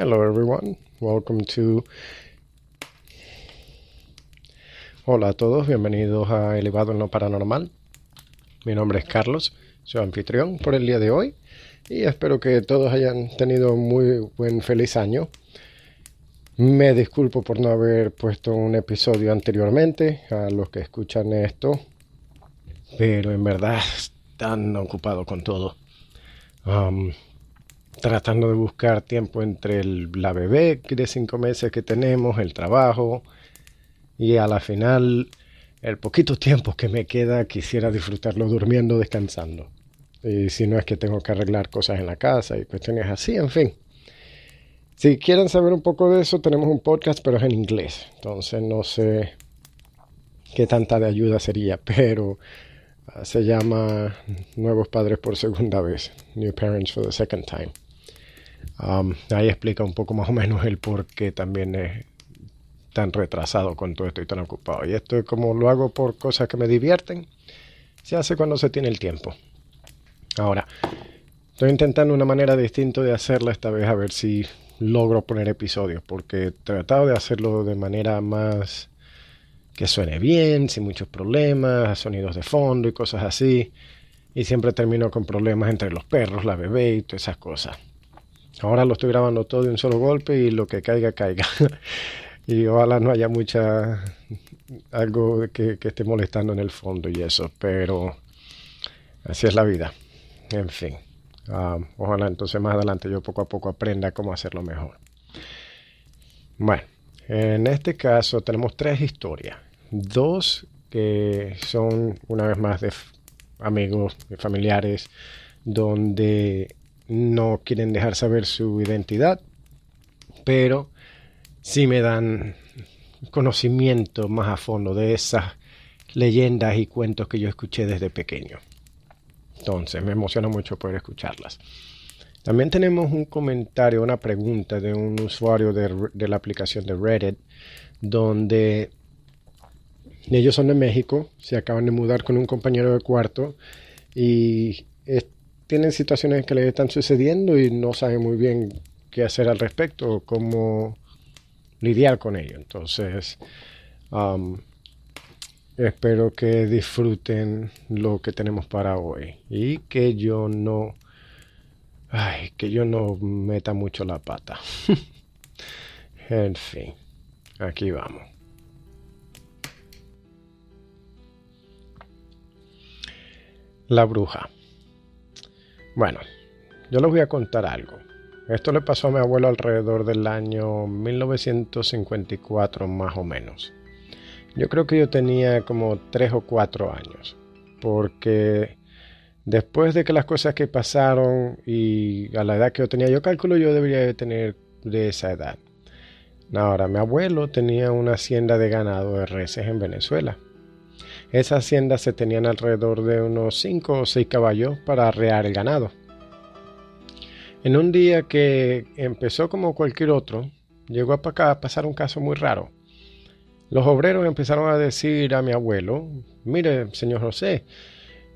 Hello everyone, welcome to... Hola a todos, bienvenidos a Elevado en lo Paranormal. Mi nombre es Carlos, soy anfitrión por el día de hoy y espero que todos hayan tenido un muy feliz año. Me disculpo por no haber puesto un episodio anteriormente a los que escuchan esto, pero en verdad están ocupados con todo. Tratando de buscar tiempo entre la bebé de 5 meses que tenemos, el trabajo, y a la final el poquito tiempo que me queda quisiera disfrutarlo durmiendo, descansando. Y si no es que tengo que arreglar cosas en la casa y cuestiones así, en fin. Si quieren saber un poco de eso, tenemos un podcast, pero es en inglés. Entonces no sé qué tanta de ayuda sería, pero se llama Nuevos Padres por Segunda Vez, New Parents for the Second Time. Ahí explica un poco más o menos el por qué también es tan retrasado con todo esto y tan ocupado. Y esto es como lo hago por cosas que me divierten. Se hace cuando se tiene el tiempo. Ahora, estoy intentando una manera distinta de hacerla esta vez, a ver si logro poner episodios, porque he tratado de hacerlo de manera más que suene bien, sin muchos problemas, sonidos de fondo y cosas así. Y siempre termino con problemas entre los perros, la bebé y todas esas cosas. Ahora lo estoy grabando todo de un solo golpe y lo que caiga, caiga. Y ojalá no haya algo que esté molestando en el fondo y eso, pero así es la vida. En fin, ojalá entonces más adelante yo poco a poco aprenda cómo hacerlo mejor. Bueno, en este caso tenemos 3 historias. 2 que son una vez más de amigos, de familiares, donde no quieren dejar saber su identidad, pero sí me dan conocimiento más a fondo de esas leyendas y cuentos que yo escuché desde pequeño. Entonces me emociona mucho poder escucharlas. También tenemos un comentario, una pregunta de un usuario de la aplicación de Reddit, donde ellos son de México, se acaban de mudar con un compañero de cuarto y tienen situaciones que les están sucediendo y no saben muy bien qué hacer al respecto o cómo lidiar con ello. Entonces, espero que disfruten lo que tenemos para hoy y que yo no meta mucho la pata. En fin, aquí vamos. La bruja. Bueno, yo les voy a contar algo. Esto le pasó a mi abuelo alrededor del año 1954 más o menos. Yo creo que yo tenía como 3 o 4 años. Porque después de que las cosas que pasaron y a la edad que yo tenía, yo calculo yo debería de tener de esa edad. Ahora, mi abuelo tenía una hacienda de ganado de reses en Venezuela. Esas haciendas se tenían alrededor de unos 5 o 6 caballos para arrear el ganado. En un día que empezó como cualquier otro, llegó para acá a pasar un caso muy raro. Los obreros empezaron a decir a mi abuelo: mire, señor José,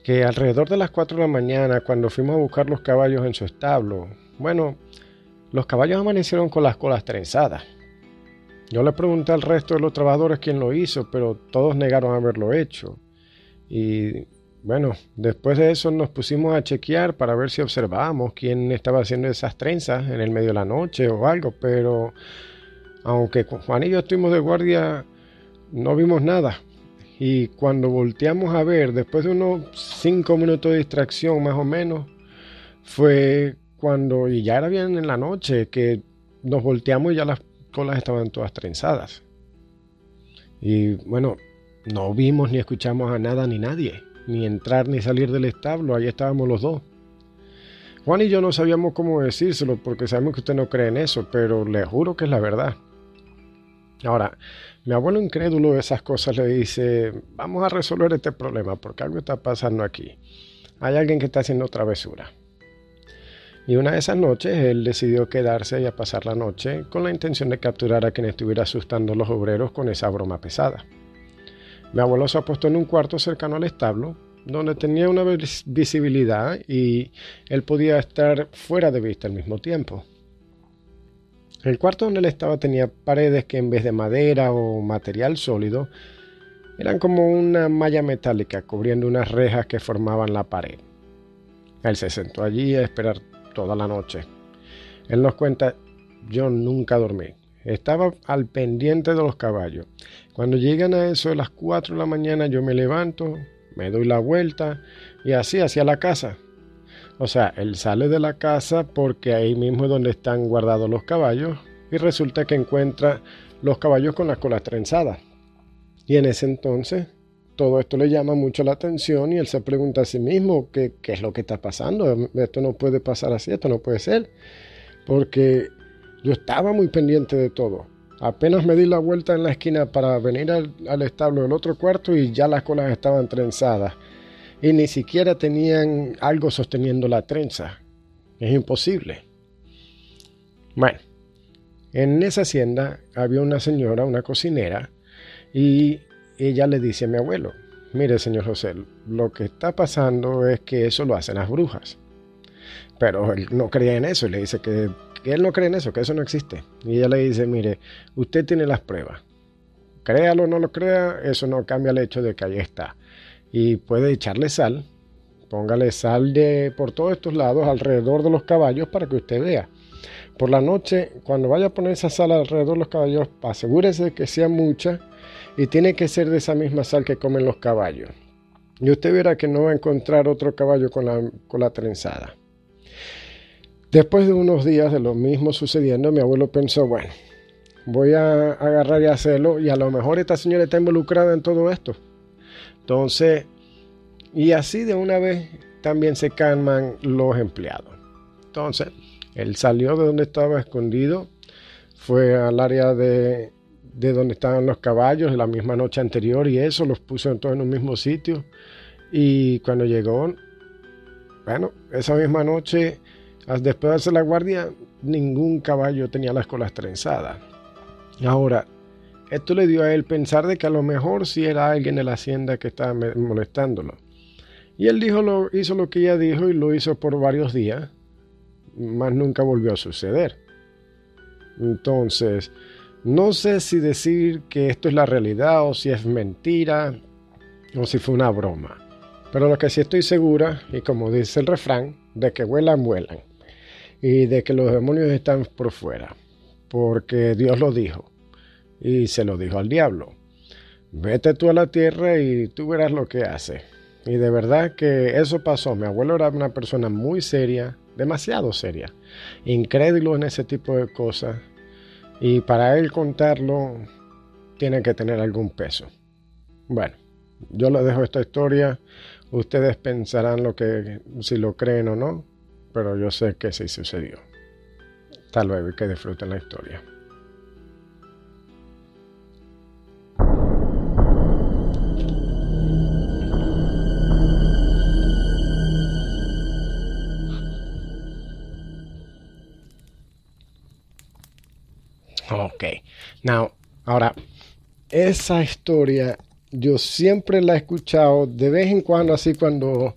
que alrededor de las 4 de la mañana, cuando fuimos a buscar los caballos en su establo, bueno, los caballos amanecieron con las colas trenzadas. Yo le pregunté al resto de los trabajadores quién lo hizo, pero todos negaron haberlo hecho. Y bueno, después de eso nos pusimos a chequear para ver si observábamos quién estaba haciendo esas trenzas en el medio de la noche o algo, pero aunque Juan y yo estuvimos de guardia, no vimos nada. Y cuando volteamos a ver, después de unos 5 minutos de distracción más o menos, fue cuando, y ya era bien en la noche, que nos volteamos y ya las colas estaban todas trenzadas. Y bueno, no vimos ni escuchamos a nada ni nadie, ni entrar ni salir del establo, ahí estábamos los dos. Juan y yo no sabíamos cómo decírselo porque sabemos que usted no cree en eso, pero le juro que es la verdad. Ahora, mi abuelo incrédulo de esas cosas le dice: vamos a resolver este problema porque algo está pasando aquí. Hay alguien que está haciendo travesura. Y una de esas noches él decidió quedarse y a pasar la noche con la intención de capturar a quien estuviera asustando a los obreros con esa broma pesada. Mi abuelo se apostó en un cuarto cercano al establo, donde tenía una visibilidad y él podía estar fuera de vista al mismo tiempo. El cuarto donde él estaba tenía paredes que en vez de madera o material sólido, eran como una malla metálica cubriendo unas rejas que formaban la pared. Él se sentó allí a esperar toda la noche. Él nos cuenta: yo nunca dormí. Estaba al pendiente de los caballos. Cuando llegan a eso de las 4 de la mañana, yo me levanto, me doy la vuelta y así hacia la casa. O sea, él sale de la casa porque ahí mismo es donde están guardados los caballos y resulta que encuentra los caballos con las colas trenzadas. Y en ese entonces todo esto le llama mucho la atención y él se pregunta a sí mismo qué es lo que está pasando. Esto no puede pasar así, esto no puede ser. Porque yo estaba muy pendiente de todo. Apenas me di la vuelta en la esquina para venir al establo del otro cuarto y ya las colas estaban trenzadas. Y ni siquiera tenían algo sosteniendo la trenza. Es imposible. Bueno, en esa hacienda había una señora, una cocinera, y ella le dice a mi abuelo: mire, señor José, lo que está pasando es que eso lo hacen las brujas. Pero él no creía en eso y le dice que él no cree en eso, que eso no existe. Y ella le dice: mire, usted tiene las pruebas. Créalo o no lo crea, eso no cambia el hecho de que ahí está. Y puede echarle sal, póngale sal por todos estos lados alrededor de los caballos para que usted vea. Por la noche, cuando vaya a poner esa sal alrededor de los caballos, asegúrese de que sea mucha y tiene que ser de esa misma sal que comen los caballos. Y usted verá que no va a encontrar otro caballo con la trenzada. Después de unos días de lo mismo sucediendo, mi abuelo pensó: bueno, voy a agarrar y hacerlo, y a lo mejor esta señora está involucrada en todo esto. Entonces, y así de una vez también se calman los empleados. Entonces, él salió de donde estaba escondido, fue al área de donde estaban los caballos la misma noche anterior y eso, los puso todos en un mismo sitio. Y cuando llegó, bueno, esa misma noche, después de hacer la guardia, ningún caballo tenía las colas trenzadas. Ahora, esto le dio a él pensar de que a lo mejor sí era alguien de la hacienda que estaba molestándolo. Y él hizo lo que ella dijo y lo hizo por varios días, más nunca volvió a suceder. Entonces, no sé si decir que esto es la realidad o si es mentira o si fue una broma. Pero lo que sí estoy segura, y como dice el refrán, de que vuelan, vuelan. Y de que los demonios están por fuera. Porque Dios lo dijo. Y se lo dijo al diablo: vete tú a la tierra y tú verás lo que hace. Y de verdad que eso pasó. Mi abuelo era una persona muy seria, demasiado seria, incrédulo en ese tipo de cosas. Y para él contarlo, tiene que tener algún peso. Bueno, yo les dejo esta historia. Ustedes pensarán si lo creen o no, pero yo sé que sí sucedió. Hasta luego y que disfruten la historia. Ok, ahora, esa historia yo siempre la he escuchado de vez en cuando, así cuando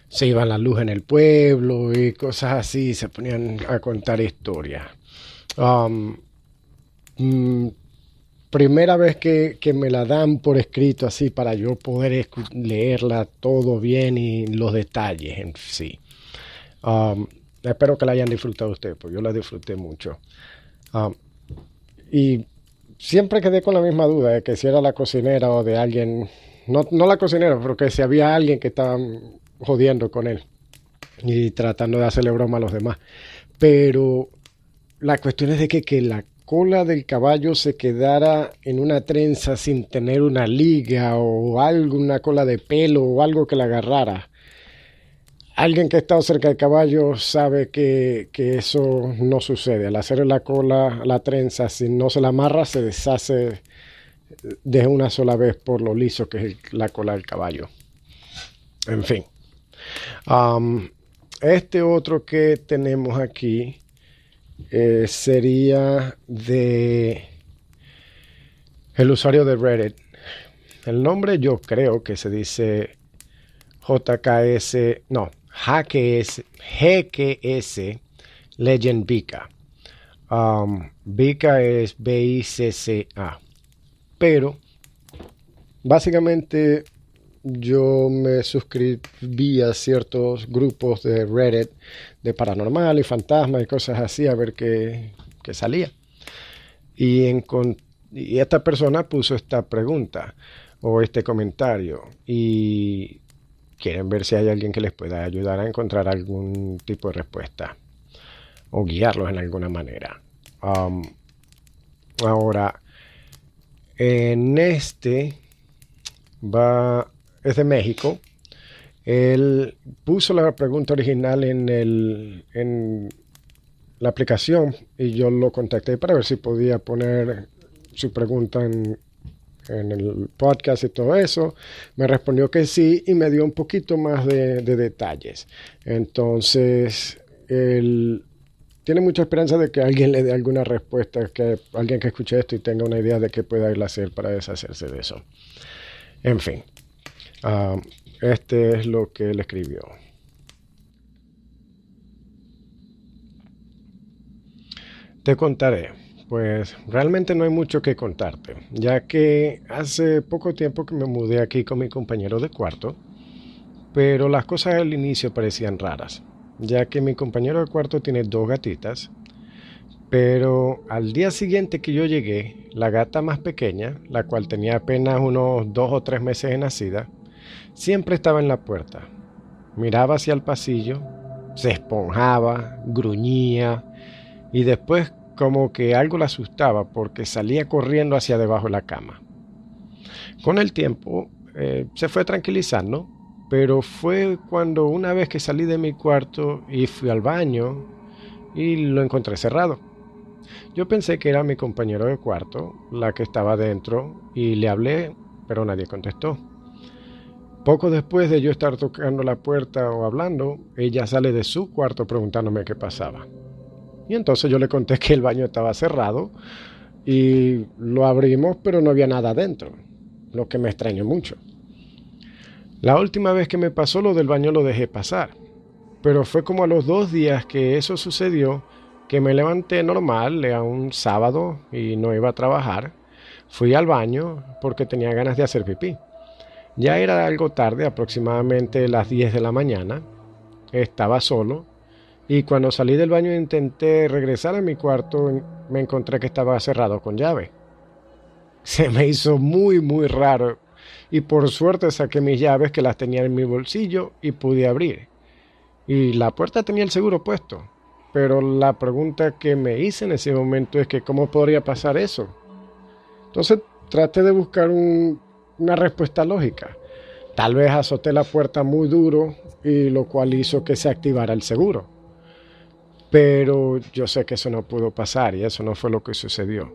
se iba la luz en el pueblo y cosas así, se ponían a contar historias. Primera vez que me la dan por escrito así para yo poder leerla todo bien y los detalles en sí. Espero que la hayan disfrutado ustedes, porque yo la disfruté mucho. Y siempre quedé con la misma duda de que si era la cocinera o de alguien, no la cocinera, pero que si había alguien que estaba jodiendo con él y tratando de hacerle broma a los demás. Pero la cuestión es de que la cola del caballo se quedara en una trenza sin tener una liga o algo, una cola de pelo o algo que la agarrara. Alguien que ha estado cerca del caballo sabe que eso no sucede. Al hacer la cola, la trenza, si no se la amarra, se deshace de una sola vez por lo liso que es la cola del caballo. En fin. Este otro que tenemos aquí sería de el usuario de Reddit. El nombre yo creo que se dice GKS Legend Vika. Bicca es BICCA. Pero básicamente yo me suscribí a ciertos grupos de Reddit de paranormal y fantasmas y cosas así a ver qué salía. Y, y esta persona puso esta pregunta o este comentario y quieren ver si hay alguien que les pueda ayudar a encontrar algún tipo de respuesta o guiarlos en alguna manera. Ahora, en es de México. Él puso la pregunta original en la aplicación y yo lo contacté para ver si podía poner su pregunta en el podcast y todo eso. Me respondió que sí y me dio un poquito más de detalles. Entonces, él tiene mucha esperanza de que alguien le dé alguna respuesta, que alguien que escuche esto y tenga una idea de qué pueda él hacer para deshacerse de eso. En fin, este es lo que él escribió. Te contaré. Pues realmente no hay mucho que contarte, ya que hace poco tiempo que me mudé aquí con mi compañero de cuarto, pero las cosas al inicio parecían raras, ya que mi compañero de cuarto tiene 2 gatitas, pero al día siguiente que yo llegué, la gata más pequeña, la cual tenía apenas unos 2 o 3 meses de nacida, siempre estaba en la puerta. Miraba hacia el pasillo, se esponjaba, gruñía y después como que algo la asustaba porque salía corriendo hacia debajo de la cama. Con el tiempo se fue tranquilizando, pero fue cuando una vez que salí de mi cuarto y fui al baño y lo encontré cerrado. Yo pensé que era mi compañero de cuarto, la que estaba dentro, y le hablé, pero nadie contestó. Poco después de yo estar tocando la puerta o hablando, ella sale de su cuarto preguntándome qué pasaba. Y entonces yo le conté que el baño estaba cerrado y lo abrimos, pero no había nada adentro, lo que me extrañó mucho. La última vez que me pasó lo del baño lo dejé pasar, pero fue como a los 2 días que eso sucedió que me levanté normal, era un sábado y no iba a trabajar. Fui al baño porque tenía ganas de hacer pipí. Ya era algo tarde, aproximadamente las 10 de la mañana. Estaba solo y cuando salí del baño e intenté regresar a mi cuarto, me encontré que estaba cerrado con llave. Se me hizo muy raro y por suerte saqué mis llaves que las tenía en mi bolsillo y pude abrir. Y la puerta tenía el seguro puesto. Pero la pregunta que me hice en ese momento es que ¿cómo podría pasar eso? Entonces traté de buscar una respuesta lógica. Tal vez azoté la puerta muy duro y lo cual hizo que se activara el seguro. Pero yo sé que eso no pudo pasar y eso no fue lo que sucedió.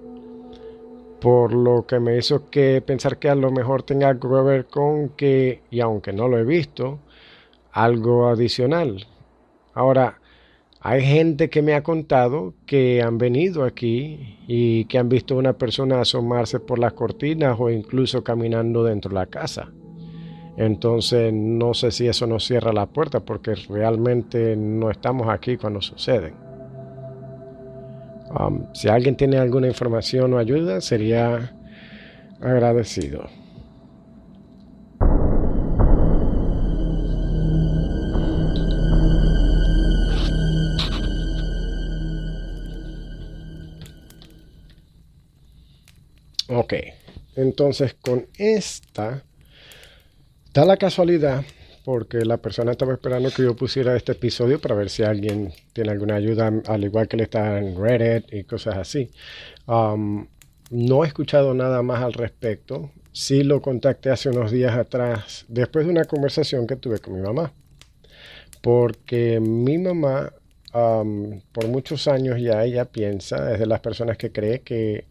Por lo que me hizo que pensar que a lo mejor tenga algo que ver con que, y aunque no lo he visto, algo adicional. Ahora, hay gente que me ha contado que han venido aquí y que han visto a una persona asomarse por las cortinas o incluso caminando dentro de la casa. Entonces no sé si eso nos cierra la puerta porque realmente no estamos aquí cuando suceden. Si alguien tiene alguna información o ayuda, sería agradecido. Ok, entonces con esta, da la casualidad, porque la persona estaba esperando que yo pusiera este episodio para ver si alguien tiene alguna ayuda, al igual que le está en Reddit y cosas así. No he escuchado nada más al respecto. Sí lo contacté hace unos días atrás, después de una conversación que tuve con mi mamá. Porque mi mamá, por muchos años ya ella piensa, es de las personas que cree que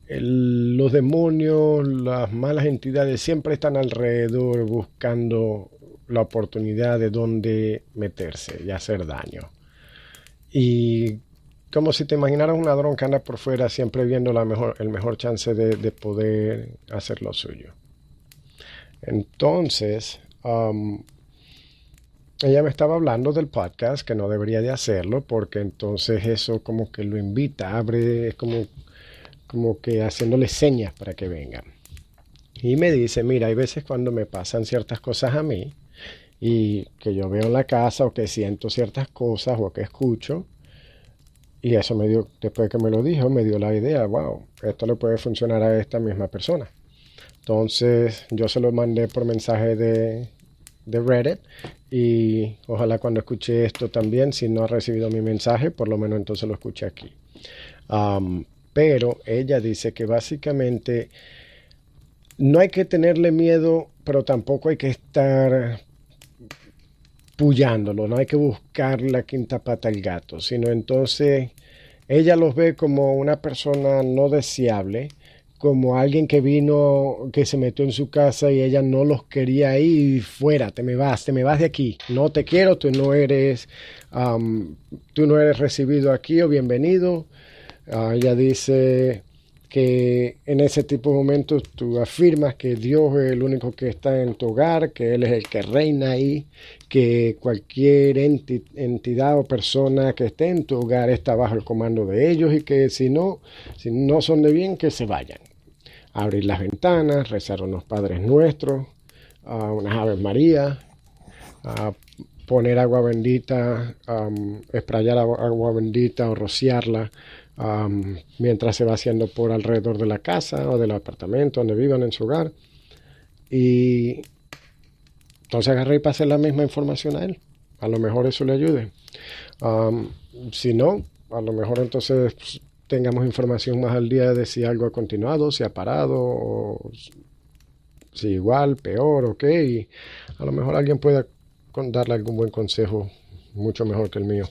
los demonios, las malas entidades siempre están alrededor buscando la oportunidad de dónde meterse y hacer daño. Y como si te imaginaras un ladrón que anda por fuera siempre viendo el mejor chance de poder hacer lo suyo. Entonces, ella me estaba hablando del podcast, que no debería de hacerlo, porque entonces eso como que lo invita, abre, es como que haciéndole señas para que venga. Y me dice, mira, hay veces cuando me pasan ciertas cosas a mí y que yo veo en la casa o que siento ciertas cosas o que escucho, y eso me dio, después que me lo dijo, me dio la idea, wow, esto le puede funcionar a esta misma persona. Entonces yo se lo mandé por mensaje de Reddit y ojalá cuando escuche esto también, si no ha recibido mi mensaje, por lo menos entonces lo escuche aquí. Pero ella dice que básicamente no hay que tenerle miedo, pero tampoco hay que estar pullándolo, no hay que buscar la quinta pata al gato, sino entonces ella los ve como una persona no deseable, como alguien que vino, que se metió en su casa y ella no los quería ir, fuera, te me vas de aquí, no te quiero, tú no eres recibido aquí o bienvenido. Ella dice que en ese tipo de momentos tú afirmas que Dios es el único que está en tu hogar, que Él es el que reina ahí, que cualquier entidad o persona que esté en tu hogar está bajo el comando de ellos y que si no son de bien, que se vayan. Abrir las ventanas, rezar unos Padres Nuestros, unas Aves María, poner agua bendita, sprayar agua bendita o rociarla mientras se va haciendo por alrededor de la casa o del apartamento donde vivan en su hogar. Y entonces agarré y pasé la misma información a él. A lo mejor eso le ayude. Si no, a lo mejor entonces tengamos información más al día de si algo ha continuado, si ha parado, o si igual, peor, ok. Y a lo mejor alguien pueda darle algún buen consejo, mucho mejor que el mío.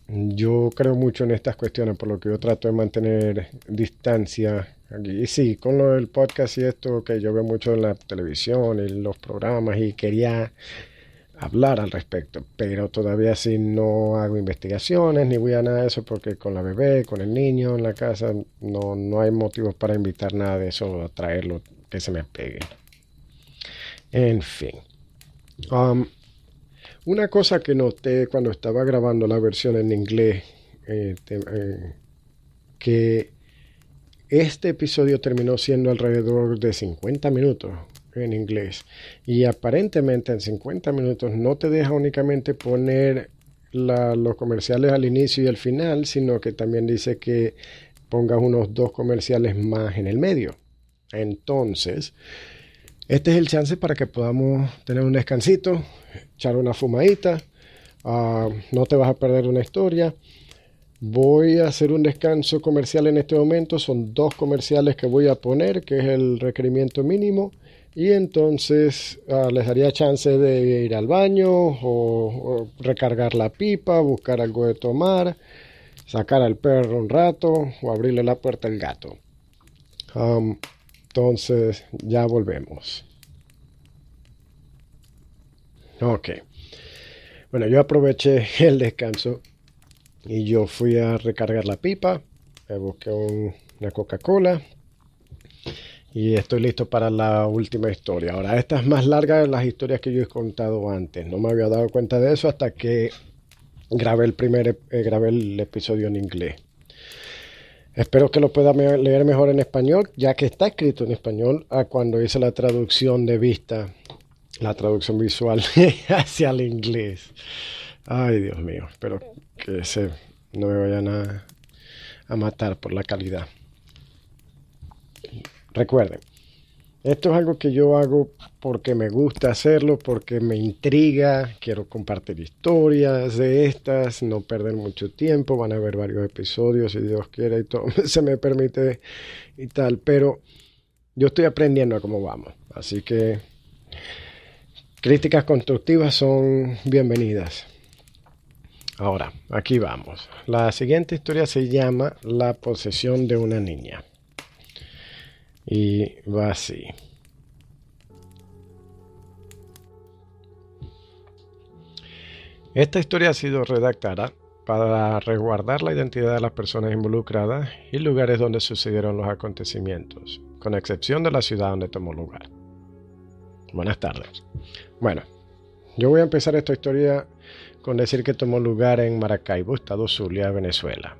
Yo creo mucho en estas cuestiones, por lo que yo trato de mantener distancia aquí. Y sí, con lo del podcast y esto que yo veo mucho en la televisión y los programas y quería hablar al respecto, pero todavía sí no hago investigaciones ni voy a nada de eso porque con la bebé, con el niño en la casa, no hay motivos para invitar nada de eso a traerlo que se me pegue. En fin. Una cosa que noté cuando estaba grabando la versión en inglés, que este episodio terminó siendo alrededor de 50 minutos en inglés. Y aparentemente en 50 minutos no te deja únicamente poner los comerciales al inicio y al final, sino que también dice que pongas unos 2 comerciales más en el medio. Entonces, este es el chance para que podamos tener un descansito, echar una fumadita. No te vas a perder una historia. Voy a hacer un descanso comercial en este momento. Son 2 comerciales que voy a poner, que es el requerimiento mínimo. Y entonces les daría chance de ir al baño o recargar la pipa, buscar algo de tomar, sacar al perro un rato o abrirle la puerta al gato. Entonces ya volvemos. Ok. Bueno, yo aproveché el descanso y yo fui a recargar la pipa. Busqué una Coca-Cola. Y estoy listo para la última historia. Ahora, esta es más larga de las historias que yo he contado antes. No me había dado cuenta de eso hasta que grabé el episodio en inglés. Espero que lo pueda leer mejor en español, ya que está escrito en español a cuando hice la traducción de vista, la traducción visual hacia el inglés. Ay, Dios mío, espero que no me vayan a matar por la calidad. Recuerden, esto es algo que yo hago porque me gusta hacerlo, porque me intriga, quiero compartir historias de estas, no perder mucho tiempo, van a haber varios episodios si Dios quiere y todo se me permite y tal, pero yo estoy aprendiendo a cómo vamos, así que críticas constructivas son bienvenidas. Ahora, aquí vamos. La siguiente historia se llama La posesión de una niña. Y va así. Esta historia ha sido redactada para resguardar la identidad de las personas involucradas y lugares donde sucedieron los acontecimientos, con excepción de la ciudad donde tomó lugar. Buenas tardes. Bueno, yo voy a empezar esta historia con decir que tomó lugar en Maracaibo, estado Zulia, Venezuela.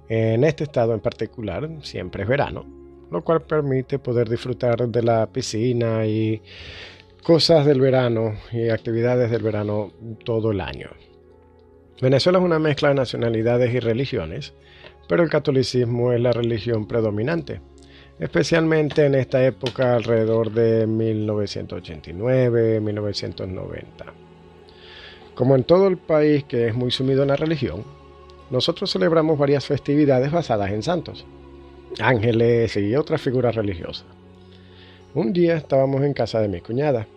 En este estado en particular siempre es verano, lo cual permite poder disfrutar de la piscina y cosas del verano y actividades del verano todo el año. Venezuela es una mezcla de nacionalidades y religiones, pero el catolicismo es la religión predominante, especialmente en esta época alrededor de 1989-1990. Como en todo el país que es muy sumido en la religión, nosotros celebramos varias festividades basadas en santos, ángeles y otras figuras religiosas. Un día estábamos en casa de mi cuñada,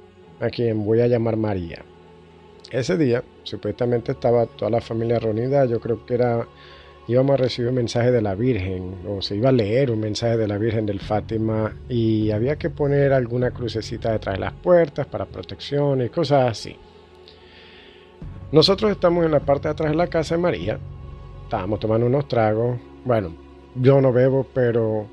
a quien voy a llamar María. Ese día, supuestamente estaba toda la familia reunida, yo creo que íbamos a recibir un mensaje de la Virgen, o se iba a leer un mensaje de la Virgen del Fátima, y había que poner alguna crucecita detrás de las puertas para protección y cosas así. Nosotros estamos en la parte de atrás de la casa de María, estábamos tomando unos tragos, bueno, yo no bebo, pero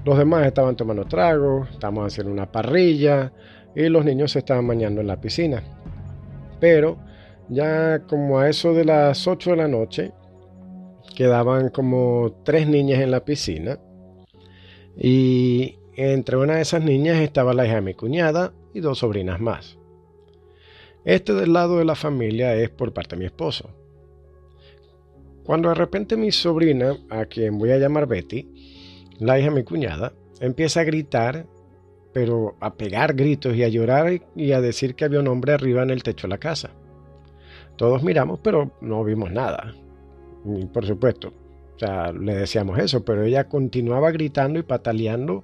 los demás estaban tomando tragos, estábamos haciendo una parrilla, y los niños se estaban bañando en la piscina. Pero ya como a eso de las 8 de la noche, quedaban como 3 niñas en la piscina y entre una de esas niñas estaba la hija de mi cuñada y 2 sobrinas más. Este del lado de la familia es por parte de mi esposo. Cuando de repente mi sobrina, a quien voy a llamar Betty, la hija de mi cuñada, empieza a gritar, pero a pegar gritos y a llorar y a decir que había un hombre arriba en el techo de la casa. Todos miramos, pero no vimos nada. Y por supuesto, le decíamos eso, pero ella continuaba gritando y pataleando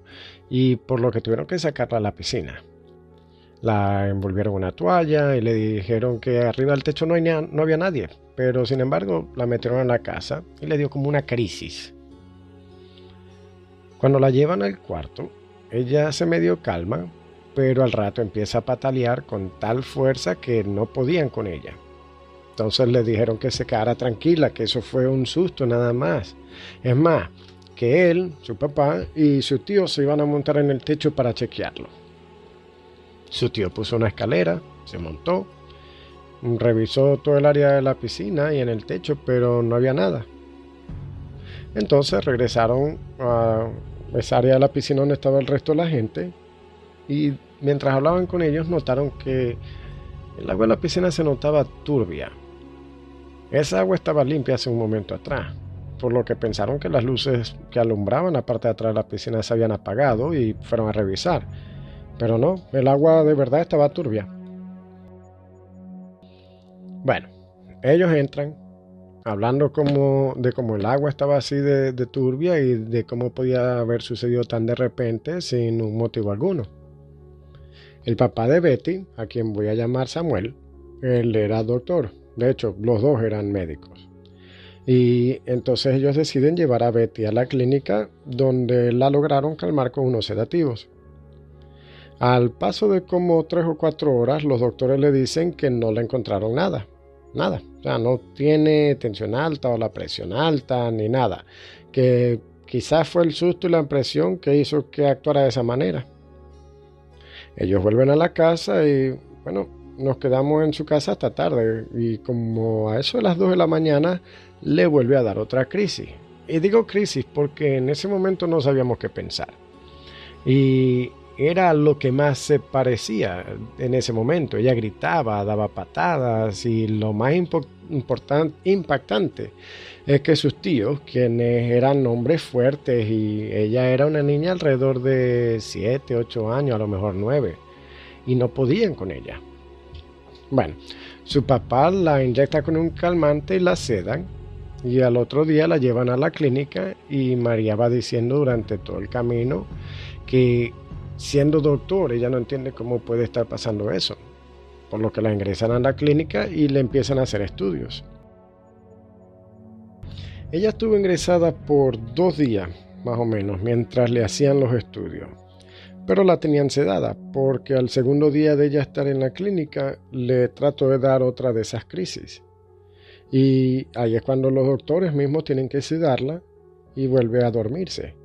y por lo que tuvieron que sacarla a la piscina. La envolvieron una toalla y le dijeron que arriba del techo no había nadie, pero sin embargo la metieron en la casa y le dio como una crisis. Cuando la llevan al cuarto, ella se medio calma, pero al rato empieza a patalear con tal fuerza que no podían con ella. Entonces le dijeron que se quedara tranquila, que eso fue un susto nada más. Es más, que él, su papá y su tío se iban a montar en el techo para chequearlo. Su tío puso una escalera, se montó, revisó todo el área de la piscina y en el techo, pero no había nada. Entonces regresaron a esa área de la piscina donde estaba el resto de la gente y mientras hablaban con ellos notaron que el agua de la piscina se notaba turbia. Esa agua estaba limpia hace un momento atrás, por lo que pensaron que las luces que alumbraban la parte de atrás de la piscina se habían apagado y fueron a revisar. Pero no, el agua de verdad estaba turbia. Bueno, ellos entran hablando de cómo el agua estaba así de turbia y de cómo podía haber sucedido tan de repente sin un motivo alguno. El papá de Betty, a quien voy a llamar Samuel, él era doctor. De hecho, los dos eran médicos. Y entonces ellos deciden llevar a Betty a la clínica donde la lograron calmar con unos sedativos. Al paso de como 3 o 4 horas, los doctores le dicen que no le encontraron nada. Nada. O sea, no tiene tensión alta o la presión alta ni nada. Que quizás fue el susto y la impresión que hizo que actuara de esa manera. Ellos vuelven a la casa y, bueno, nos quedamos en su casa hasta tarde. Y como a eso de las 2 de la mañana, le vuelve a dar otra crisis. Y digo crisis porque en ese momento no sabíamos qué pensar. Y era lo que más se parecía en ese momento. Ella gritaba, daba patadas y lo más impactante es que sus tíos, quienes eran hombres fuertes y ella era una niña alrededor de 7, 8 años, a lo mejor 9, y no podían con ella. Bueno, su papá la inyecta con un calmante y la sedan y al otro día la llevan a la clínica y María va diciendo durante todo el camino que siendo doctor, ella no entiende cómo puede estar pasando eso, por lo que la ingresan a la clínica y le empiezan a hacer estudios. Ella estuvo ingresada por 2 días, más o menos, mientras le hacían los estudios, pero la tenían sedada, porque al segundo día de ella estar en la clínica, le trató de dar otra de esas crisis. Y ahí es cuando los doctores mismos tienen que sedarla y vuelve a dormirse.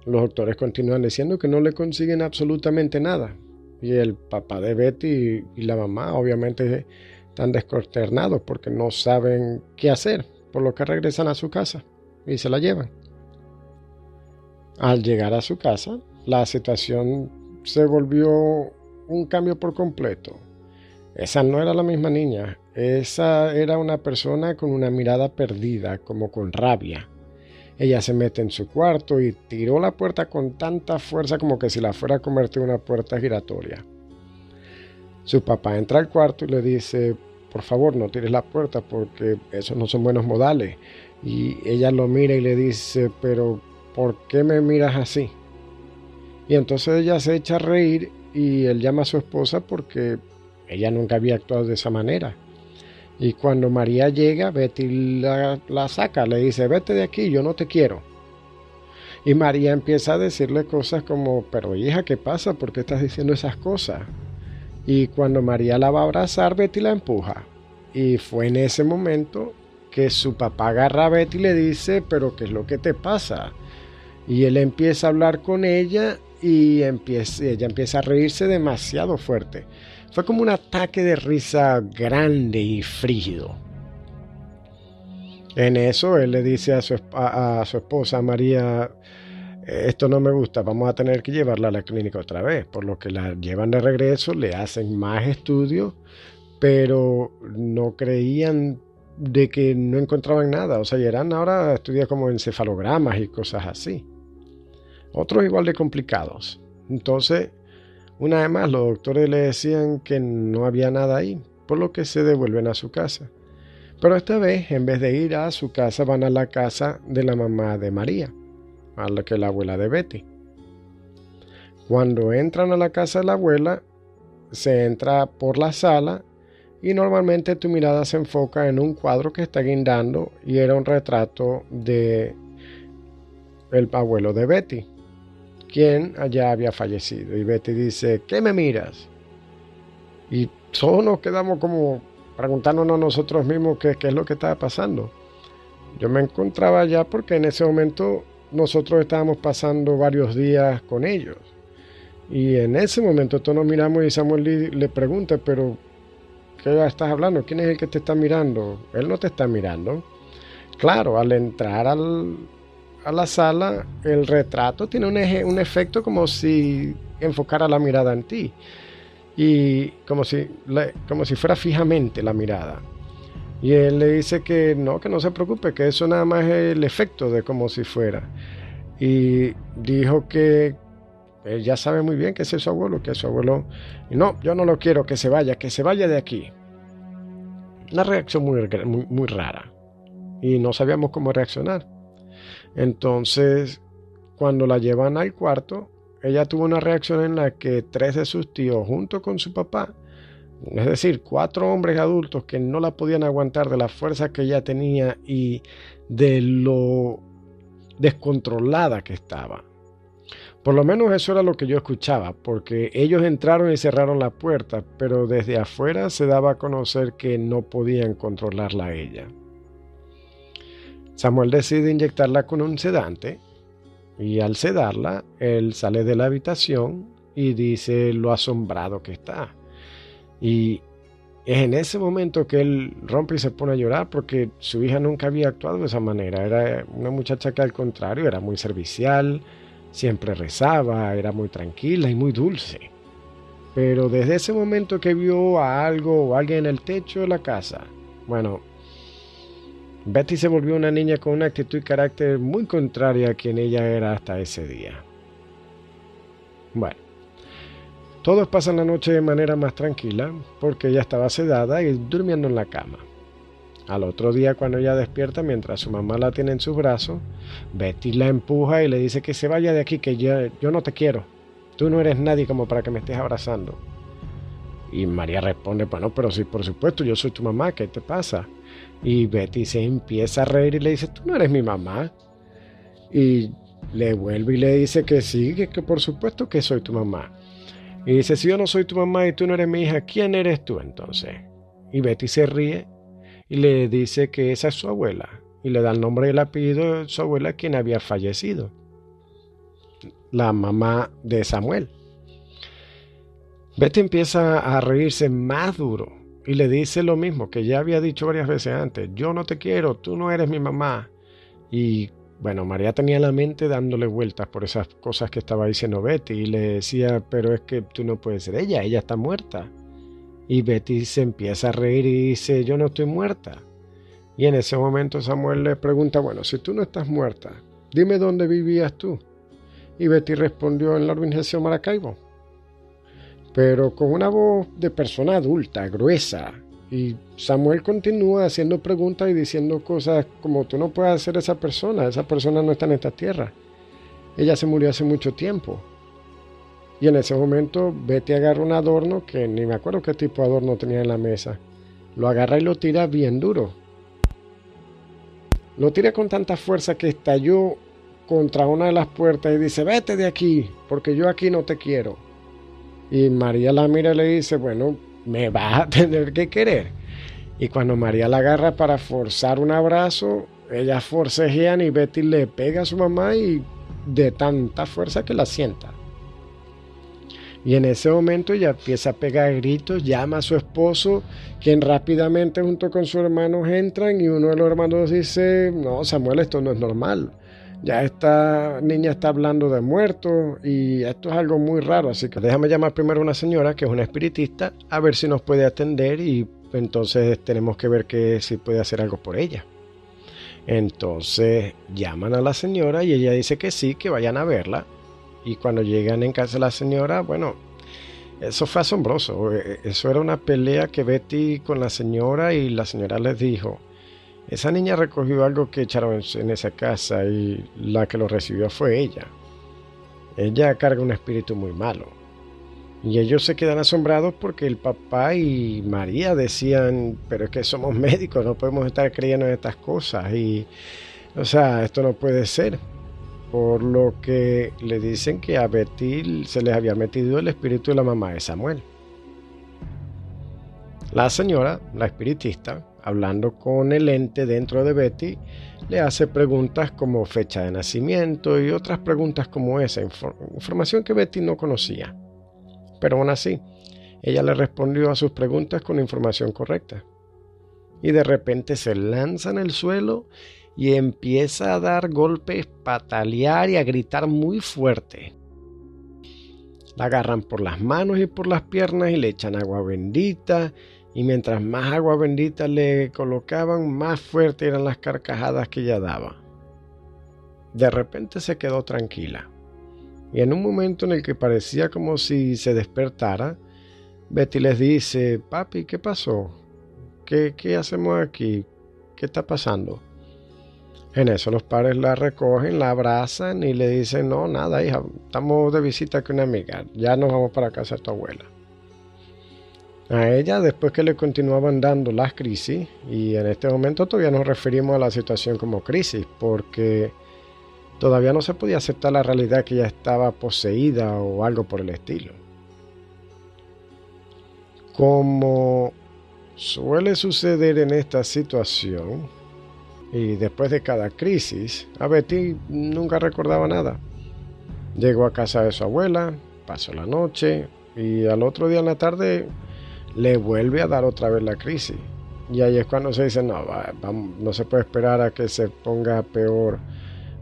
Los doctores continúan diciendo que no le consiguen absolutamente nada. Y el papá de Betty y la mamá obviamente están desconsternados porque no saben qué hacer, por lo que regresan a su casa y se la llevan. Al llegar a su casa, la situación se volvió un cambio por completo. Esa no era la misma niña, esa era una persona con una mirada perdida, como con rabia. Ella se mete en su cuarto y tiró la puerta con tanta fuerza como que si la fuera a convertir en una puerta giratoria. Su papá entra al cuarto y le dice, por favor no tires la puerta porque esos no son buenos modales. Y ella lo mira y le dice, pero ¿por qué me miras así? Y entonces ella se echa a reír y él llama a su esposa porque ella nunca había actuado de esa manera. Y cuando María llega, Betty la saca, le dice, vete de aquí, yo no te quiero. Y María empieza a decirle cosas como, pero hija, ¿qué pasa? ¿Por qué estás diciendo esas cosas? Y cuando María la va a abrazar, Betty la empuja. Y fue en ese momento que su papá agarra a Betty y le dice, pero ¿qué es lo que te pasa? Y él empieza a hablar con ella y ella empieza a reírse demasiado fuerte. Fue como un ataque de risa grande y frígido. En eso él le dice a su esposa María, esto no me gusta, vamos a tener que llevarla a la clínica otra vez, por lo que la llevan de regreso, le hacen más estudios, pero no creían de que no encontraban nada, o sea, eran ahora estudios como encefalogramas y cosas así. Otros igual de complicados. Entonces, una vez más, los doctores le decían que no había nada ahí, por lo que se devuelven a su casa. Pero esta vez, en vez de ir a su casa, van a la casa de la mamá de María, a la que es la abuela de Betty. Cuando entran a la casa de la abuela, se entra por la sala y normalmente tu mirada se enfoca en un cuadro que está guindando y era un retrato de el abuelo de Betty, quien allá había fallecido. Y Betty dice, ¿qué me miras? Y todos nos quedamos como preguntándonos nosotros mismos qué es lo que estaba pasando. Yo me encontraba allá porque en ese momento nosotros estábamos pasando varios días con ellos. Y en ese momento todos nos miramos y Samuel le pregunta, pero ¿qué estás hablando? ¿Quién es el que te está mirando? Él no te está mirando. Claro, al entrar a la sala, el retrato tiene un efecto como si enfocara la mirada en ti. Y como si fuera fijamente la mirada. Y él le dice que no se preocupe, que eso nada más es el efecto de como si fuera. Y dijo que él ya sabe muy bien que ese es su abuelo, que es su abuelo. Y no, yo no lo quiero, que se vaya de aquí. Una reacción muy rara. Y no sabíamos cómo reaccionar. Entonces, cuando la llevan al cuarto, ella tuvo una reacción en la que 3 de sus tíos, junto con su papá, es decir, 4 hombres adultos que no la podían aguantar de la fuerza que ella tenía y de lo descontrolada que estaba. Por lo menos eso era lo que yo escuchaba, porque ellos entraron y cerraron la puerta, pero desde afuera se daba a conocer que no podían controlarla a ella. Samuel decide inyectarla con un sedante y al sedarla, él sale de la habitación y dice lo asombrado que está. Y es en ese momento que él rompe y se pone a llorar porque su hija nunca había actuado de esa manera. Era una muchacha que al contrario era muy servicial, siempre rezaba, era muy tranquila y muy dulce. Pero desde ese momento que vio a algo o alguien en el techo de la casa, bueno, Betty se volvió una niña con una actitud y carácter muy contraria a quien ella era hasta ese día. Bueno, todos pasan la noche de manera más tranquila porque ella estaba sedada y durmiendo en la cama. Al otro día, cuando ella despierta mientras su mamá la tiene en sus brazos, Betty la empuja y le dice que se vaya de aquí, que yo no te quiero. Tú no eres nadie como para que me estés abrazando. Y María responde, bueno, pero sí, por supuesto, yo soy tu mamá, ¿qué te pasa? Y Betty se empieza a reír y le dice, tú no eres mi mamá. Y le vuelve y le dice que sí, que por supuesto que soy tu mamá. Y dice, si yo no soy tu mamá y tú no eres mi hija, ¿quién eres tú entonces? Y Betty se ríe y le dice que esa es su abuela. Y le da el nombre y el apellido de su abuela, quien había fallecido. La mamá de Samuel. Betty empieza a reírse más duro y le dice lo mismo que ya había dicho varias veces antes: yo no te quiero, tú no eres mi mamá. Y bueno, María tenía la mente dándole vueltas por esas cosas que estaba diciendo Betty y le decía: pero es que tú no puedes ser ella está muerta. Y Betty se empieza a reír y dice: yo no estoy muerta. Y en ese momento Samuel le pregunta: bueno, si tú no estás muerta, dime dónde vivías tú. Y Betty respondió: en la organización Maracaibo, pero con una voz de persona adulta, gruesa. Y Samuel continúa haciendo preguntas y diciendo cosas como: tú no puedes ser esa persona no está en esta tierra, ella se murió hace mucho tiempo. Y en ese momento Betty agarra un adorno, que ni me acuerdo qué tipo de adorno tenía en la mesa, lo agarra y lo tira bien duro. Lo tira con tanta fuerza que estalló contra una de las puertas y dice: vete de aquí, porque yo aquí no te quiero. Y María la mira y le dice: bueno, me vas a tener que querer. Y cuando María la agarra para forzar un abrazo, ellas forcejean y Betty le pega a su mamá y de tanta fuerza que la sienta. Y en ese momento ella empieza a pegar gritos, llama a su esposo, quien rápidamente junto con sus hermanos entran y uno de los hermanos dice: no, Samuel, esto no es normal. Ya esta niña está hablando de muertos y esto es algo muy raro, así que déjame llamar primero a una señora que es una espiritista a ver si nos puede atender y entonces tenemos que ver si puede hacer algo por ella. Entonces llaman a la señora y ella dice que sí, que vayan a verla. Y cuando llegan en casa de la señora, bueno, eso fue asombroso. Eso era una pelea que Betty con la señora, y la señora les dijo: esa niña recogió algo que echaron en esa casa y la que lo recibió fue ella. Ella carga un espíritu muy malo. Y ellos se quedan asombrados porque el papá y María decían: pero es que somos médicos, no podemos estar creyendo en estas cosas. Y, o sea, esto no puede ser. Por lo que le dicen que a Betty se les había metido el espíritu de la mamá de Samuel. La señora, la espiritista, hablando con el ente dentro de Betty, le hace preguntas como fecha de nacimiento y otras preguntas como esa, información que Betty no conocía. Pero aún así, ella le respondió a sus preguntas con información correcta. Y de repente se lanza en el suelo y empieza a dar golpes, patalear y a gritar muy fuerte. La agarran por las manos y por las piernas y le echan agua bendita, y mientras más agua bendita le colocaban, más fuertes eran las carcajadas que ella daba. De repente se quedó tranquila, y en un momento en el que parecía como si se despertara, Betty les dice: papi, ¿qué pasó? ¿Qué hacemos aquí? ¿Qué está pasando? En eso los padres la recogen, la abrazan y le dicen: no, nada, hija, estamos de visita con una amiga, ya nos vamos para casa de tu abuela. A ella, después que le continuaban dando las crisis, y en este momento todavía nos referimos a la situación como crisis, porque todavía no se podía aceptar la realidad que ella estaba poseída o algo por el estilo. Como suele suceder en esta situación, y después de cada crisis, a Betty nunca recordaba nada. Llegó a casa de su abuela, pasó la noche y al otro día en la tarde le vuelve a dar otra vez la crisis. Y ahí es cuando se dice: no, no se puede esperar a que se ponga peor.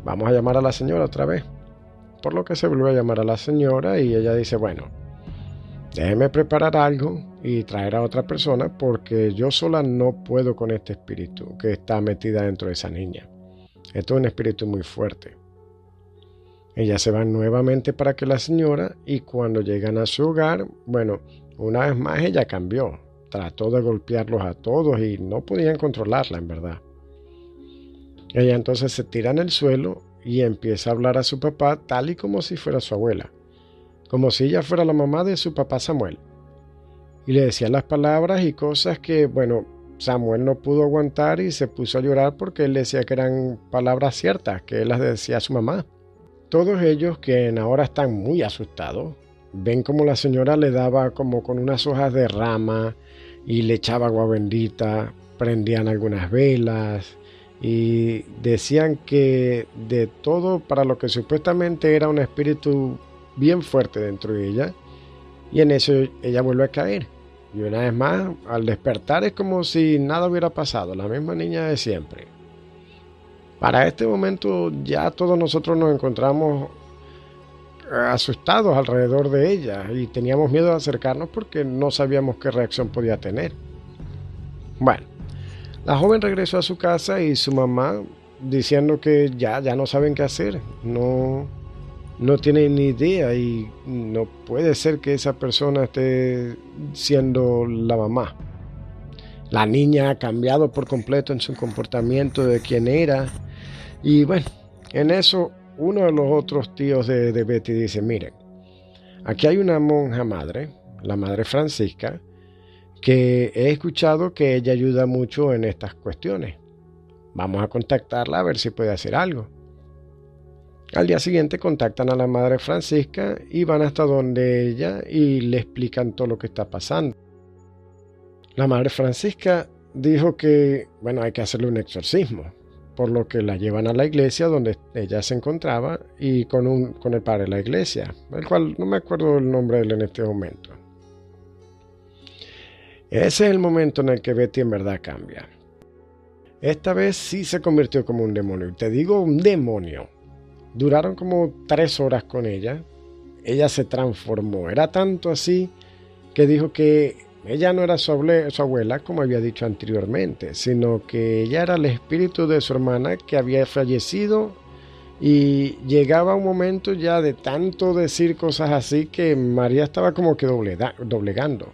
Vamos a llamar a la señora otra vez. Por lo que se vuelve a llamar a la señora y ella dice: bueno, déjeme preparar algo y traer a otra persona porque yo sola no puedo con este espíritu que está metida dentro de esa niña. Esto es un espíritu muy fuerte. Ellas se van nuevamente para que la señora, y cuando llegan a su hogar, bueno, una vez más ella cambió. Trató de golpearlos a todos y no podían controlarla, en verdad. Ella entonces se tira en el suelo y empieza a hablar a su papá tal y como si fuera su abuela, como si ella fuera la mamá de su papá Samuel. Y le decía las palabras y cosas que, bueno, Samuel no pudo aguantar y se puso a llorar porque él decía que eran palabras ciertas, que él las decía a su mamá. Todos ellos, que ahora están muy asustados, ven como la señora le daba como con unas hojas de rama y le echaba agua bendita, prendían algunas velas y decían que de todo para lo que supuestamente era un espíritu bien fuerte dentro de ella, Y en eso ella vuelve a caer. Y una vez más, al despertar es como si nada hubiera pasado, la misma niña de siempre. Para este momento ya todos nosotros nos encontramos asustados alrededor de ella y teníamos miedo de acercarnos porque no sabíamos qué reacción podía tener. Bueno, la joven regresó a su casa y su mamá diciendo que ya no saben qué hacer, no tienen ni idea y no puede ser que esa persona esté siendo la mamá. La niña ha cambiado por completo en su comportamiento de quién era. Y bueno, en eso uno de los otros tíos de Betty dice, miren, aquí hay una monja madre, la madre Francisca, que he escuchado que ella ayuda mucho en estas cuestiones. Vamos a contactarla a ver si puede hacer algo. Al día siguiente contactan a la madre Francisca y van hasta donde ella y le explican todo lo que está pasando. La madre Francisca dijo que, bueno, hay que hacerle un exorcismo, por lo que la llevan a la iglesia donde ella se encontraba y con el padre de la iglesia, el cual no me acuerdo el nombre de él en este momento. Ese es el momento en el que Betty en verdad cambia. Esta vez sí se convirtió como un demonio, y te digo un demonio. Duraron como 3 horas con ella. Ella se transformó. Era tanto así que dijo que ella no era su abuela, como había dicho anteriormente, sino que ella era el espíritu de su hermana que había fallecido y llegaba un momento ya de tanto decir cosas así que María estaba como que doblegando.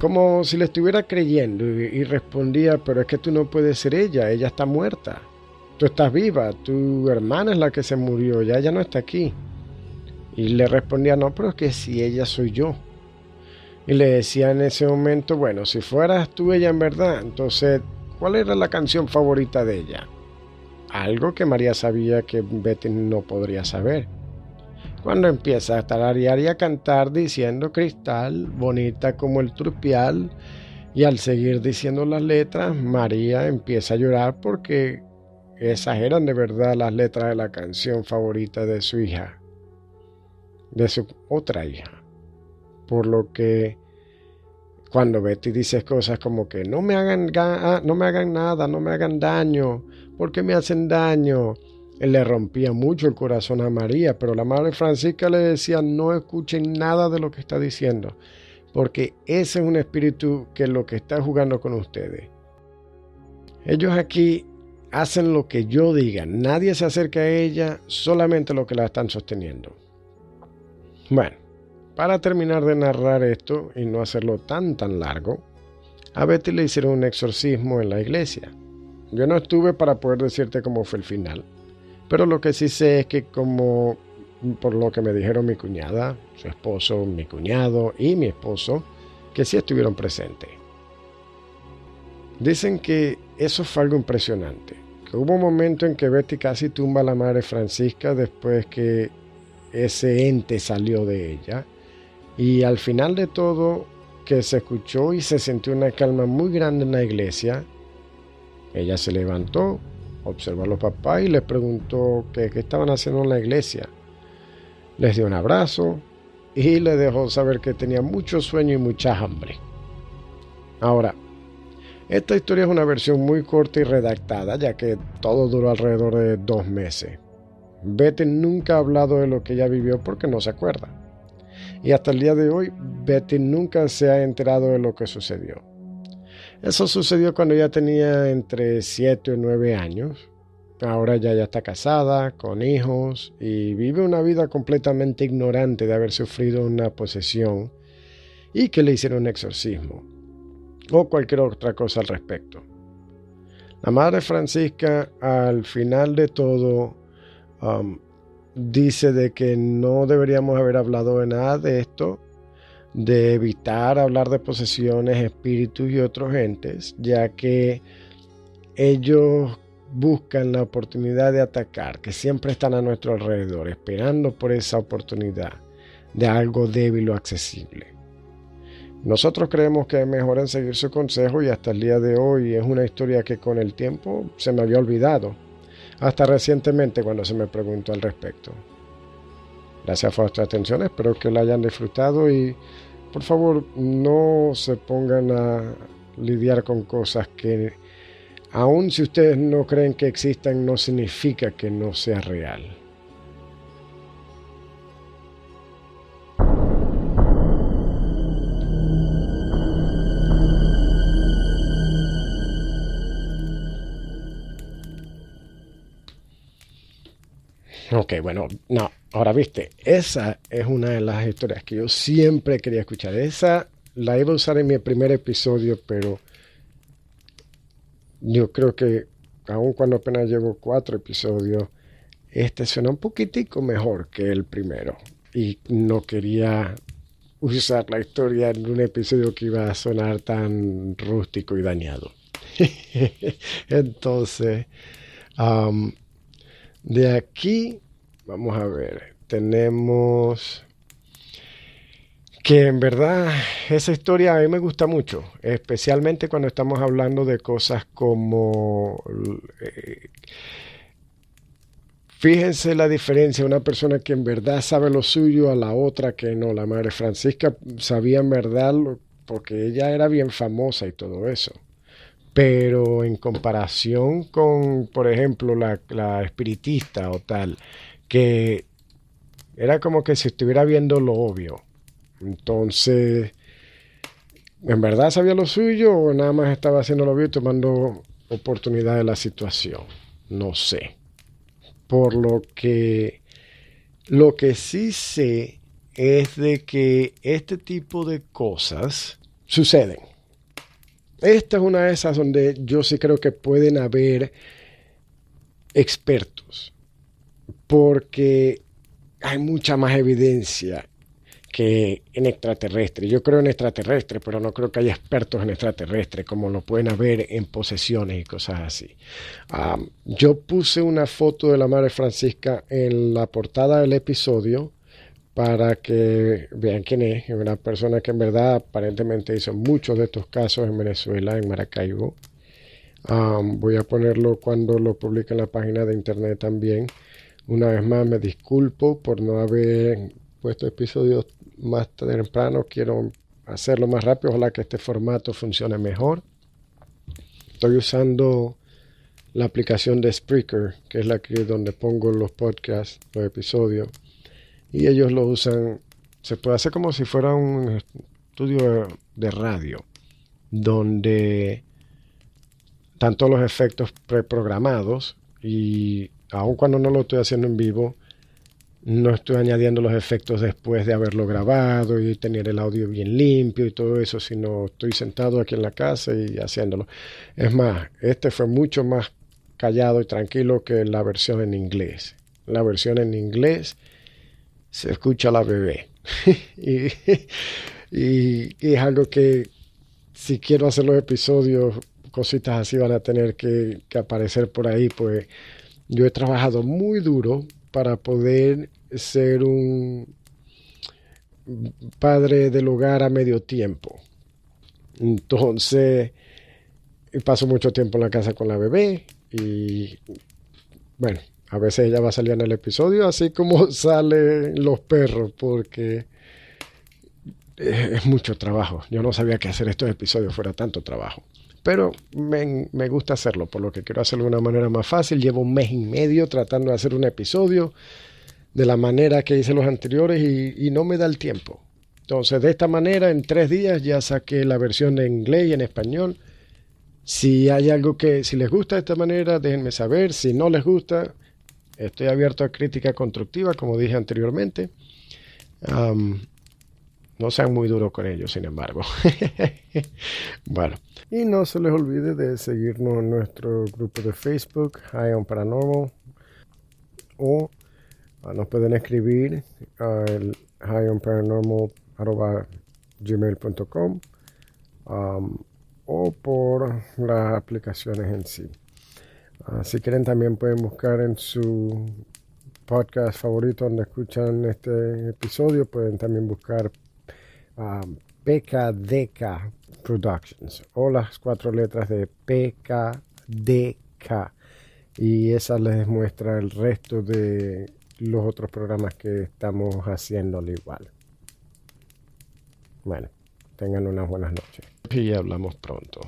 Como si le estuviera creyendo y respondía, pero es que tú no puedes ser ella está muerta. Tú estás viva, tu hermana es la que se murió, ya ella no está aquí. Y le respondía, no, pero es que si ella soy yo. Y le decía en ese momento, bueno, si fueras tú ella en verdad, entonces, ¿cuál era la canción favorita de ella? Algo que María sabía que Betty no podría saber. Cuando empieza a tararear y a cantar diciendo cristal, bonita como el turpial, y al seguir diciendo las letras, María empieza a llorar porque esas eran de verdad las letras de la canción favorita de su hija, de su otra hija. Por lo que cuando Betty dice cosas como que no me hagan nada, no me hagan daño, ¿por qué me hacen daño? Él le rompía mucho el corazón a María, pero la madre Francisca le decía no escuchen nada de lo que está diciendo, porque ese es un espíritu que es lo que está jugando con ustedes. Ellos aquí hacen lo que yo diga, nadie se acerca a ella, solamente lo que la están sosteniendo. Bueno, para terminar de narrar esto y no hacerlo tan largo, a Betty le hicieron un exorcismo en la iglesia. Yo no estuve para poder decirte cómo fue el final, pero lo que sí sé es que como por lo que me dijeron mi cuñada, su esposo, mi cuñado y mi esposo, que sí estuvieron presentes. Dicen que eso fue algo impresionante, que hubo un momento en que Betty casi tumba a la madre Francisca después que ese ente salió de ella, y al final de todo que se escuchó y se sintió una calma muy grande en la iglesia. Ella se levantó, observó a los papás y les preguntó qué estaban haciendo en la iglesia. Les dio un abrazo y les dejó saber que tenía mucho sueño y mucha hambre. Ahora, esta historia es una versión muy corta y redactada, ya que todo duró alrededor de 2 meses. Betty nunca ha hablado de lo que ella vivió porque no se acuerda. Y hasta el día de hoy, Betty nunca se ha enterado de lo que sucedió. Eso sucedió cuando ella tenía entre 7 o 9 años. Ahora ya está casada, con hijos y vive una vida completamente ignorante de haber sufrido una posesión y que le hicieron un exorcismo o cualquier otra cosa al respecto. La madre Francisca al final de todo dice de que no deberíamos haber hablado de nada de esto, de evitar hablar de posesiones, espíritus y otros entes, ya que ellos buscan la oportunidad de atacar, que siempre están a nuestro alrededor, esperando por esa oportunidad de algo débil o accesible. Nosotros creemos que es mejor en seguir su consejo y hasta el día de hoy es una historia que con el tiempo se me había olvidado, hasta recientemente cuando se me preguntó al respecto. Gracias por vuestra atención, espero que la hayan disfrutado y por favor no se pongan a lidiar con cosas que, aun si ustedes no creen que existan, no significa que no sea real. Ok, bueno, no, ahora viste, esa es una de las historias que yo siempre quería escuchar. Esa la iba a usar en mi primer episodio, pero yo creo que aun cuando apenas llevo 4 episodios, este suena un poquitico mejor que el primero. Y no quería usar la historia en un episodio que iba a sonar tan rústico y dañado. Entonces, um, de aquí, vamos a ver, tenemos que en verdad esa historia a mí me gusta mucho, especialmente cuando estamos hablando de cosas como, fíjense la diferencia, una persona que en verdad sabe lo suyo a la otra que no. La Madre Francisca sabía en verdad porque ella era bien famosa y todo eso. Pero en comparación con, por ejemplo, la espiritista o tal, que era como que si estuviera viendo lo obvio. Entonces, ¿en verdad sabía lo suyo o nada más estaba haciendo lo obvio y tomando oportunidad de la situación? No sé. Por lo que sí sé es de que este tipo de cosas suceden. Esta es una de esas donde yo sí creo que pueden haber expertos, porque hay mucha más evidencia que en extraterrestres. Yo creo en extraterrestres, pero no creo que haya expertos en extraterrestres como lo pueden haber en posesiones y cosas así. Yo puse una foto de la Madre Francisca en la portada del episodio para que vean quién es. Es una persona que en verdad aparentemente hizo muchos de estos casos en Venezuela, en Maracaibo. Voy a ponerlo cuando lo publique en la página de internet también. Una vez más me disculpo por no haber puesto episodios más temprano. Quiero hacerlo más rápido. Ojalá que este formato funcione mejor. Estoy usando la aplicación de Spreaker, que es la que donde pongo los podcasts, los episodios. Y ellos lo usan, se puede hacer como si fuera un estudio de radio, donde están todos los efectos preprogramados y aun cuando no lo estoy haciendo en vivo, no estoy añadiendo los efectos después de haberlo grabado y tener el audio bien limpio y todo eso, sino estoy sentado aquí en la casa y haciéndolo. Es más, este fue mucho más callado y tranquilo que la versión en inglés. La versión en inglés se escucha la bebé. y es algo que si quiero hacer los episodios, cositas así van a tener que aparecer por ahí, pues yo he trabajado muy duro para poder ser un padre del hogar a medio tiempo. Entonces, paso mucho tiempo en la casa con la bebé y bueno, a veces ella va a salir en el episodio así como salen los perros porque es mucho trabajo. Yo no sabía que hacer estos episodios fuera tanto trabajo. Pero me gusta hacerlo, por lo que quiero hacerlo de una manera más fácil. Llevo 1 mes y medio tratando de hacer un episodio de la manera que hice los anteriores y no me da el tiempo. Entonces, de esta manera, en 3 días ya saqué la versión en inglés y en español. Si hay algo que, si les gusta de esta manera, déjenme saber. Si no les gusta, estoy abierto a crítica constructiva, como dije anteriormente. No sean muy duros con ellos, sin embargo. Bueno, y no se les olvide de seguirnos en nuestro grupo de Facebook, High on Paranormal, o nos pueden escribir al highonparanormal@gmail.com o por las aplicaciones en sí. Si quieren también pueden buscar en su podcast favorito donde escuchan este episodio, pueden también buscar PKDK Productions o las 4 letras de PKDK y esa les muestra el resto de los otros programas que estamos haciéndolo igual. Bueno, tengan unas buenas noches y hablamos pronto.